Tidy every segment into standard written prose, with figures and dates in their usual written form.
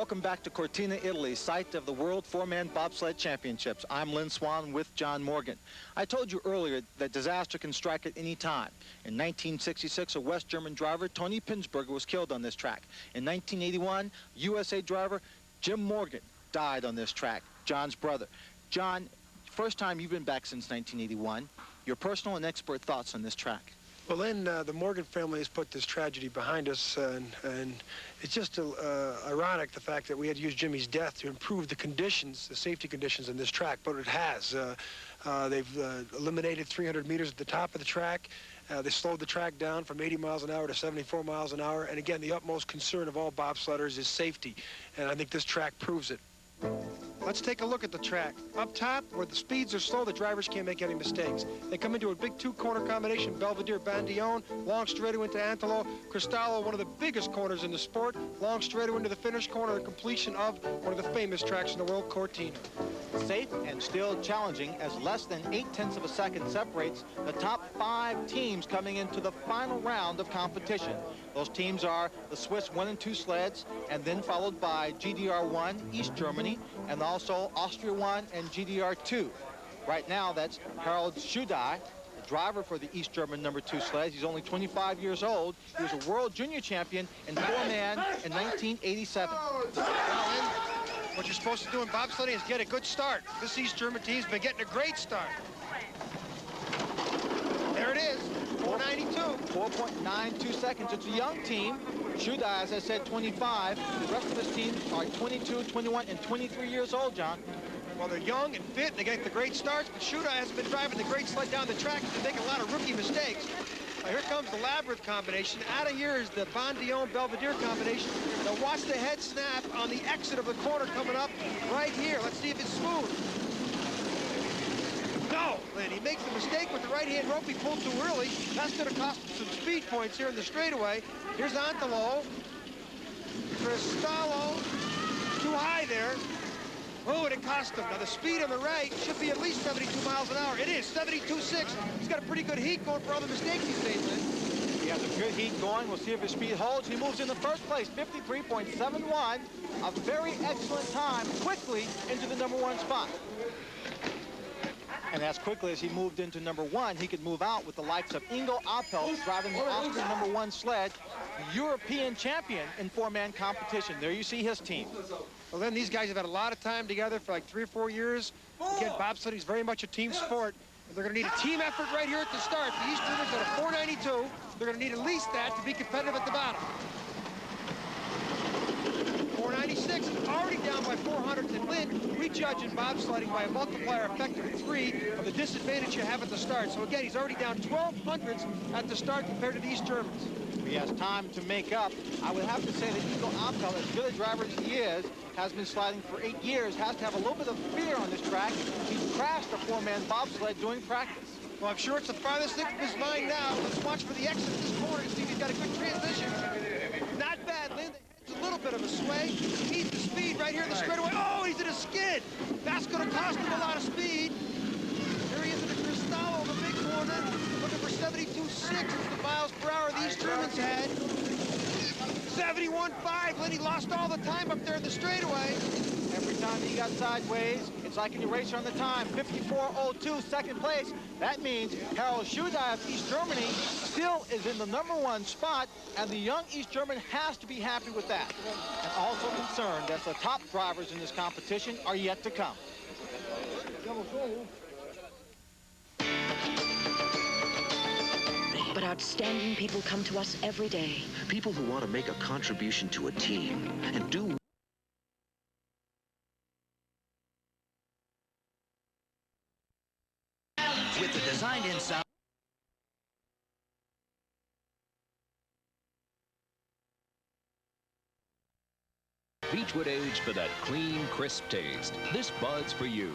Welcome back to Cortina, Italy, site of the World Four-Man Bobsled Championships. I'm Lynn Swan with John Morgan. I told you earlier that disaster can strike at any time. In 1966, a West German driver, Tony Pinsberger, was killed on this track. In 1981, USA driver Jim Morgan died on this track, John's brother. John, first time you've been back since 1981. Your personal and expert thoughts on this track. Well, Lynn, the Morgan family has put this tragedy behind us, and it's just ironic, the fact that we had to use Jimmy's death to improve the conditions, the safety conditions in this track, but it has. They've eliminated 300 meters at the top of the track. They slowed the track down from 80 miles an hour to 74 miles an hour, and again, the utmost concern of all bobsledders is safety, and I think this track proves it. Let's take a look at the track. Up top, where the speeds are slow, the drivers can't make any mistakes. They come into a big two-corner combination, Belvedere, Bandione, long straightaway into Antelo, Cristallo, one of the biggest corners in the sport, long straightaway into the finish corner, the completion of one of the famous tracks in the world, Cortina. Safe and still challenging, as less than 0.8 of a second separates the top 5 teams coming into the final round of competition. Those teams are the Swiss 1 and 2 sleds, and then followed by GDR1, East Germany, and also Austria 1 and GDR 2. Right now, that's Harold Schudai, the driver for the East German number 2 sleds. He's only 25 years old. He was a world junior champion in 4-man in 1987. What you're supposed to do in bobsledding is get a good start. This East German team's been getting a great start. There it is, 4.92. 4.92 seconds. It's a young team. Schudai, as I said, 25. The rest of his team are 22, 21, and 23 years old, John. Well, they're young and fit, and they get the great starts, but Schudai hasn't been driving the great sled down the track. He's been making a lot of rookie mistakes. Now, here comes the Labyrinth combination. Out of here is the Bandione-Belvedere combination. Now watch the head snap on the exit of the corner coming up right here. Let's see if it's smooth. No, Lynn, he makes the mistake with the right-hand rope. He pulled too early. That's going to cost him some speed points here in the straightaway. Here's Antelo. Cristallo. Too high there. Oh, and it cost him. Now, the speed on the right should be at least 72 miles an hour. It is, 72.6. He's got a pretty good heat going for all the mistakes he's made, Lynn. He has a good heat going. We'll see if his speed holds. He moves in the first place, 53.71. A very excellent time, quickly into the number 1 spot. And as quickly as he moved into number 1, he could move out with the likes of Ingo Appelt driving the Austrian number 1 sled, the European champion in 4-man competition. There you see his team. Well, then these guys have had a lot of time together for like 3 or 4 years. Again, bobsledding is very much a team sport. And they're going to need a team effort right here at the start. The East Germans got a 4.92. They're going to need at least that to be competitive at the bottom. 4.96, already down by 400. And Lynn, we judge in bobsledding by a multiplier factor of 3 of the disadvantage you have at the start. So again, he's already down 12 hundredths at the start compared to the East Germans. He has time to make up. I would have to say that Ingo Appelt, as good a driver as he is, has been sliding for 8 years, has to have a little bit of fear on this track. He's crashed a 4-man bobsled doing practice. Well, I'm sure it's the farthest thing from his mind now. Let's watch for the exit of this corner and see if he's got a good transition. Not bad, Lynn. A little bit of a sway. He needs the speed right here in the straightaway. Oh, he's in a skid. That's going to cost him a lot of speed. There he is in the Cristallo, the big corner. Looking for 72.6 is the miles per hour these Germans had. 71.5. Lynn, he lost all the time up there in the straightaway. Every time he got sideways, it's like an eraser on the time. 54.02, second place. That means Harold Schudai of East Germany still is in the number 1 spot, and the young East German has to be happy with that. And also concerned that the top drivers in this competition are yet to come. But outstanding people come to us every day. People who want to make a contribution to a team and do with the designed inside. Beechwood aged for that clean, crisp taste. This Bud's for you.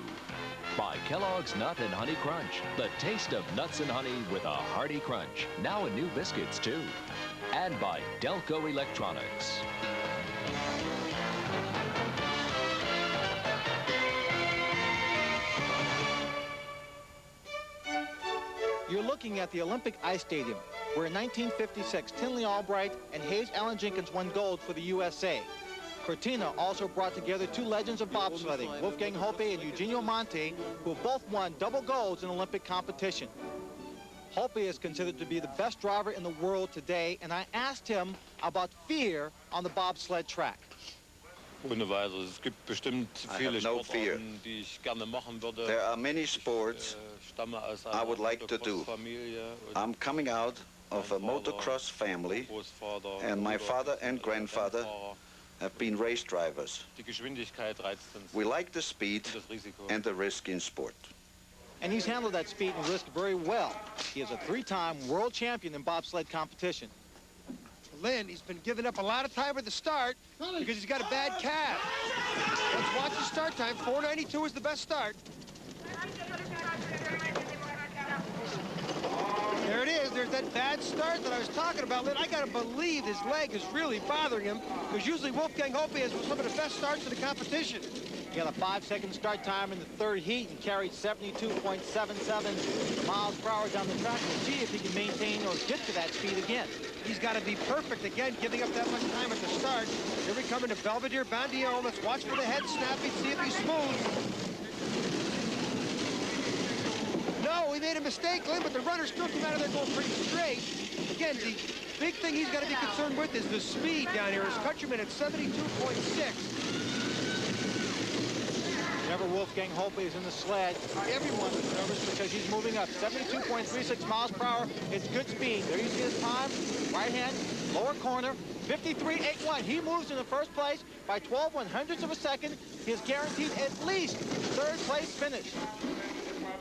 By Kellogg's Nut and Honey Crunch. The taste of nuts and honey with a hearty crunch. Now in new biscuits, too. And by Delco Electronics. You're looking at the Olympic Ice Stadium, where in 1956, Tinley Albright and Hayes Allen Jenkins won gold for the USA. Cortina also brought together two legends of bobsledding, Wolfgang Hoppe and Eugenio Monte, who have both won double golds in Olympic competition. Hoppe is considered to be the best driver in the world today, and I asked him about fear on the bobsled track. Ohne Weise. Es gibt bestimmt viele Sportarten, die ich gerne machen würde. There are many sports I would like to do. I'm coming out of a motocross family, and my father and grandfather have been race drivers. We like the speed and the risk in sport. And he's handled that speed and risk very well. He is a three-time world champion in bobsled competition. Lynn, he's been giving up a lot of time at the start because he's got a bad calf. Let's watch the start time. 4:92 is the best start. There it is. There's that bad start that I was talking about, Lynn. I got to believe his leg is really bothering him because usually Wolfgang Hoppe has some of the best starts in the competition. He had a 5-second start time in the third heat and carried 72.77 miles per hour down the track. We'll see if he can maintain or get to that speed again. He's got to be perfect again, giving up that much time at the start. Here we come into Belvedere Bandillon. Let's watch for the head snapping, see if he's smooth. No, he made a mistake, Lynn, but the runner still came out of there going pretty straight. Again, the big thing he's got to be concerned with is the speed down here. His countryman at 72.6. Whenever Wolfgang Hoppe is in the sled, everyone is nervous because he's moving up. 72.36 miles per hour. It's good speed. There you see his time. Right hand, lower corner, 53.81. He moves in the first place by 12 100ths of a second. He is guaranteed at least third place finish.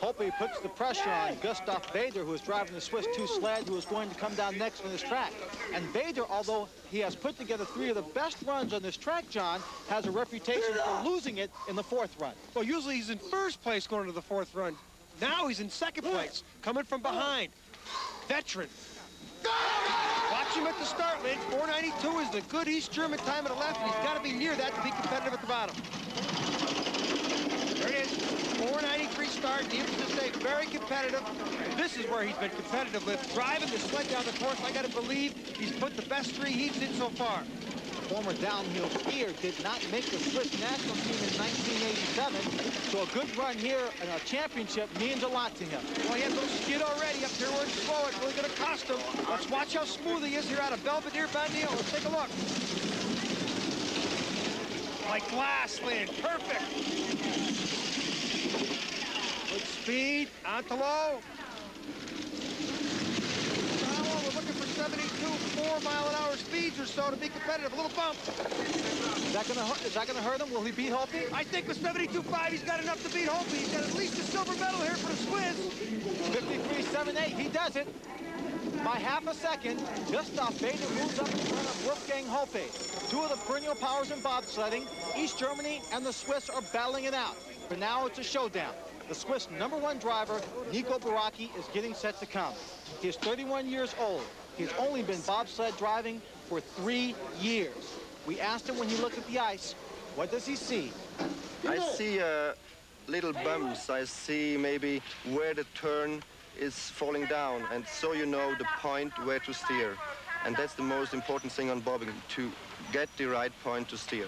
Hoppe puts the pressure on Gustav Vader, who is driving the Swiss 2 sled, who is going to come down next on this track. And Vader, although he has put together 3 of the best runs on this track, John, has a reputation for losing it in the 4th run. Well, usually he's in first place going to the 4th run. Now he's in 2nd place, coming from behind. Veteran. Watch him at the start, Lynn. 4:92 is the good East German time at the left, and he's got to be near that to be competitive at the bottom. There it is. 4:93 start. Needless to say, very competitive. This is where he's been competitive with driving the sled down the course. I got to believe he's put the best 3 heats in so far. Former downhill skier did not make the Swiss national team in 1987, so a good run here in a championship means a lot to him. Well, he has a little skid already up here where it's slow. It's really going to cost him. Let's watch how smooth he is here out of Belvedere Bandillon. Let's take a look. Like glass, Lynn. Perfect. Good speed. Onto low. We're looking for 72, 4-mile-an-hour speeds or so to be competitive. A little bump. Is that going to hurt him? Will he beat Hoppe? I think with 72.5, he's got enough to beat Hoppe. He's got at least a silver medal here for the Swiss. 53.78. He does it. By half a second, Gustav Vader moves up in front of Wolfgang Hoppe. 2 of the perennial powers in bobsledding. East Germany and the Swiss are battling it out. For now, it's a showdown. The Swiss #1 driver, Nico Baracchi, is getting set to come. He is 31 years old. He's only been bobsled driving for 3 years. We asked him when he looked at the ice, what does he see? I see little bumps. I see maybe where the turn is falling down, and so you know the point where to steer. And that's the most important thing on bobbing, to get the right point to steer.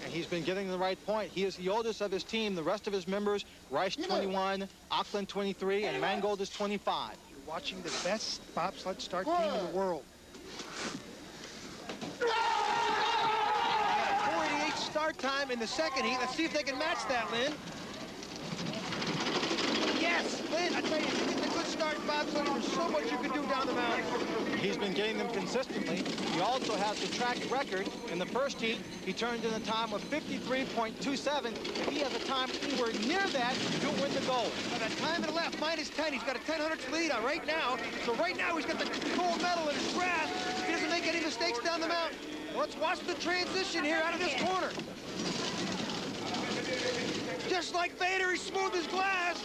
And he's been getting the right point. He is the oldest of his team. The rest of his members, Rice 21, Auckland 23, and Mangold is 25. You're watching the best bobsled start team in the world. 4:88 start time in the 2nd heat. Let's see if they can match that, Lynn. Yes, Lynn, I tell you, it's a good start in bobsledding. There's so much you can do down the mountain. He's been getting them consistently. He also has the track record. In the first heat, he turned in a time of 53.27. If he has a time anywhere near that, he'll win the gold. Now that time to the left, -10. He's got a 10/100ths lead on right now. So right now, he's got the gold medal in his grasp. He doesn't make any mistakes down the mountain. Well, let's watch the transition here out of this corner. Just like Vader, he's smooth as glass.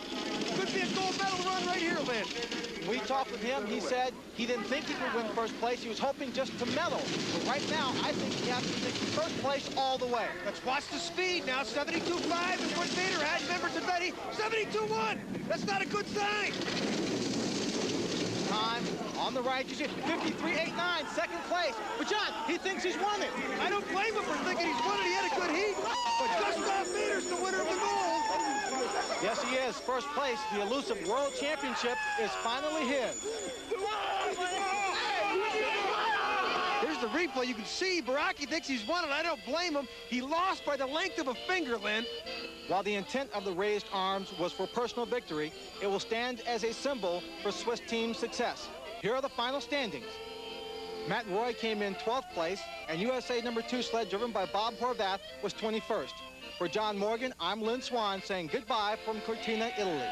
Could be a gold medal run right here, Lynn. We talked with him. He said he didn't think he could win first place. He was hoping just to medal. But right now, I think he has to take first place all the way. Let's watch the speed now. 72.5 is what Vader had. Remember to Betty, 72.1. That's not a good sign. Time on the right. You see 53.89, second place. But John, he thinks he's won it. I don't blame him for thinking Morgan. He's won it. He had a good heat. But Gustav Meter's the winner of the gold. Yes, he is. First place, the elusive World Championship is finally his. Here's the replay. You can see Baraki thinks he's won it. I don't blame him. He lost by the length of a finger, Lynn. While the intent of the raised arms was for personal victory, it will stand as a symbol for Swiss team success. Here are the final standings. Matt Roy came in 12th place, and USA number 2 sled driven by Bob Horvath was 21st. For John Morgan, I'm Lynn Swan saying goodbye from Cortina, Italy.